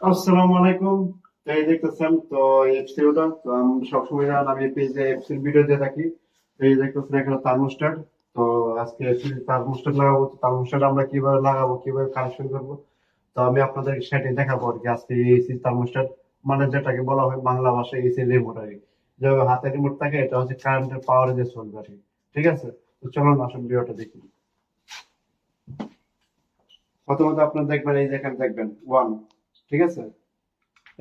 আসসালামু আলাইকুম। তো এই দেখতেছেন তো এফসিওটা তো আমি সবসময় আমি পেজে এফসির ভিডিও দিয়ে থাকি। তো এই দেখতেছেন এখানে থার্মোস্ট্যাট। তো আজকে থার্মোস্ট্যাট লাগাবো। থার্মোস্ট্যাট আমরা কিভাবে লাগাবো, কিভাবে কানেকশন করবো, তো আমি আপনাদের সেটাই দেখাবো আর কি। আজকে এসি থার্মোস্ট্যাট মানে যেটাকে বলা হয় বাংলা ভাষায় এসি রিমোট আর কি। যেভাবে হাতে রিমোট থাকে, এটা হচ্ছে কারেন্টের পাওয়ারে যে চলবে আর কি। ঠিক আছে, তো চলুন আসুন ভিডিওটা দেখি। প্রথমত আপনার দেখবেন, এই যে এখানে দেখবেন ওয়ান। ঠিক আছে,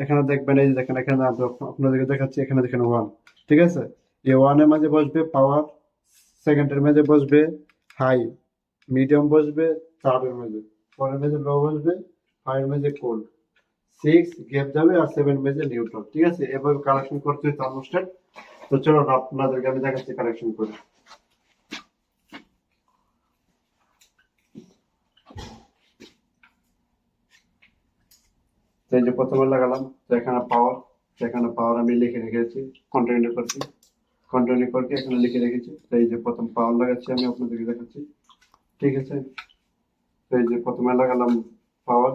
এখানে দেখবেন, এই যে দেখেন এখানে আপনাদেরকে দেখাচ্ছি, এখানে দেখেন ওয়ান। ঠিক আছে, এই ওয়ানের মাঝে বসবে পাওয়ার, সেকেন্ডের মাঝে বসবে হাই, মিডিয়াম বসবে থার্ডের মাঝে, ফোরের মাঝে লো বসবে, ফাইভের মাঝে কোল্ড, সিক্স গ্যাপ যাবে, আর সেভেন মাঝে নিউট্রাল। ঠিক আছে, এভাবে কালেকশন করতে হয় থার্মোস্ট্যাট। তো চলো আপনাদেরকে আমি দেখাচ্ছি কালেকশন করে। তো এই যে প্রথমে লাগালাম, তো এখানে পাওয়ার, এখানে পাওয়ার আমি লিখে রেখেছি, কন্টিনিউ করছি, কন্টিনিউ করকে এখানে লিখে রেখেছি। তো এই যে প্রথম পাওয়ার লাগাচ্ছি, আমি আপনাদেরকে দেখাচ্ছি। ঠিক আছে, তো এই যে প্রথমে লাগালাম পাওয়ার।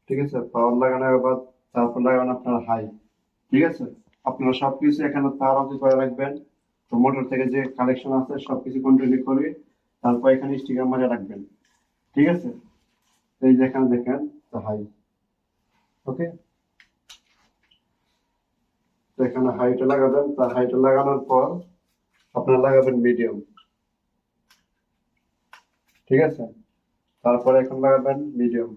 ঠিক আছে, পাওয়ার লাগানোর বাদ তারপর লাগাবেন আপনার হাই। ঠিক আছে, আপনারা সবকিছু এখানে তার অঙ্কে করে রাখবেন। তো মোটর থেকে যে কালেকশন আছে সবকিছু কন্টিনিউ করে তারপর এখানে স্টিকার মারে রাখবেন। ঠিক আছে, তো এই যে এখানে দেখেন, তো হাই। ওকে, তো এখানে হাইটা লাগাবেন, তার হাইটা লাগানোর পর আপনারা লাগাবেন মিডিয়াম। ঠিক আছে, তারপরে এখন লাগাবেন মিডিয়াম।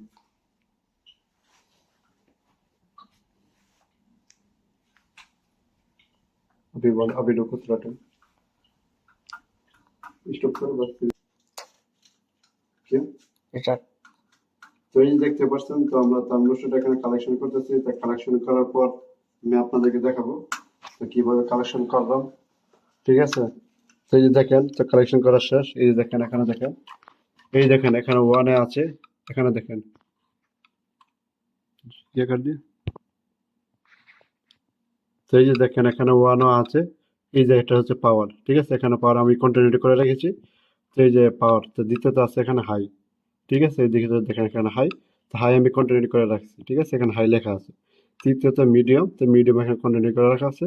अभी बोल, अभी रुको थोड़ा टाइम, स्टॉप करो बस। क्या, এটা তো এই যে দেখতে পাচ্ছেন, তো আমরা থার্মোস্ট্যাট এখানে কালেকশন করতেছি। তা কালেকশন করার পর আমি আপনাদেরকে দেখাবো তো কিভাবে কালেকশন করলাম। ঠিক আছে, তো এই যে দেখেন, তো কালেকশন করা শেষ। এই যে দেখেন, এখানে দেখেন, এই দেখেন এখানে ওয়ানে আছে, এখানে দেখেন ইয়ে কর দিয়ে। তো এই যে দেখেন এখানে ওয়ানও আছে, এই যে এটা হচ্ছে পাওয়ার। ঠিক আছে, এখানে পাওয়ার আমি কন্টিনিউ করে রেখেছি। তো এই যে পাওয়ার, তো দ্বিতীয়ত আছে এখানে হাই। ঠিক আছে, এদিকে তো দেখেন এখানে হাই, তো হাই আমি কন্টিনিউ করে রাখছি। ঠিক আছে, এখানে হাই লেখা আছে। তৃতীয়ত মিডিয়াম, তো মিডিয়াম এখানে কন্টিনিউ করে রাখা আছে।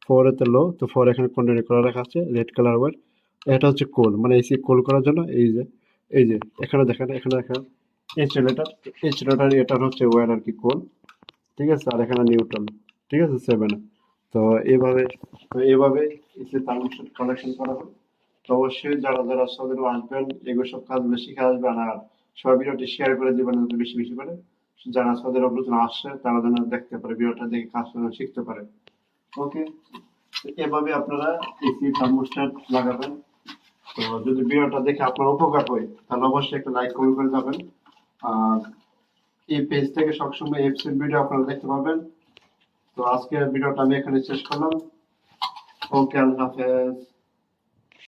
ফোরেতে লো, তো ফোর এখানে কন্টিনিউ করে রাখা আছে রেড কালার ওয়ার। এটা হচ্ছে কোল, মানে এসি কোল করার জন্য। এই যে এখানে দেখেন, এখানে দেখেন এইচ লেটার, এইচ লেটার এটার হচ্ছে ওয়ার আর কি, কোল। ঠিক আছে, আর এখানে নিউট্রাল। ঠিক আছে, সেভেন। তো এইভাবে, তো এইভাবে এসি থার্মোস্ট্যাট কালেকশন করা হয়। তো অবশ্যই যারা যারা সৌদি আরব আসবেন, এগুলো সব কাজগুলো শিখে আসবেন। আর সবাই ভিডিওটি শেয়ার করে দিবেন যাতে বেশি বেশি করে যারা সৌদি আরব নতুন আসছে তারা যেন দেখতে পারে, ভিডিওটা দেখে কাজ যেন শিখতে পারে। ওকে, এভাবে আপনারা এসি থার্মোস্ট্যাট লাগাবেন। তো যদি ভিডিওটা দেখে আপনার উপকার হয় তাহলে অবশ্যই একটা লাইক কমেন্ট করে যাবেন। আর এই পেজ থেকে সবসময় এফসির ভিডিও আপনারা দেখতে পাবেন। তো আজকের ভিডিওটা আমি এখানে শেষ করলাম। ওকে, আল্লাহ হাফেজ।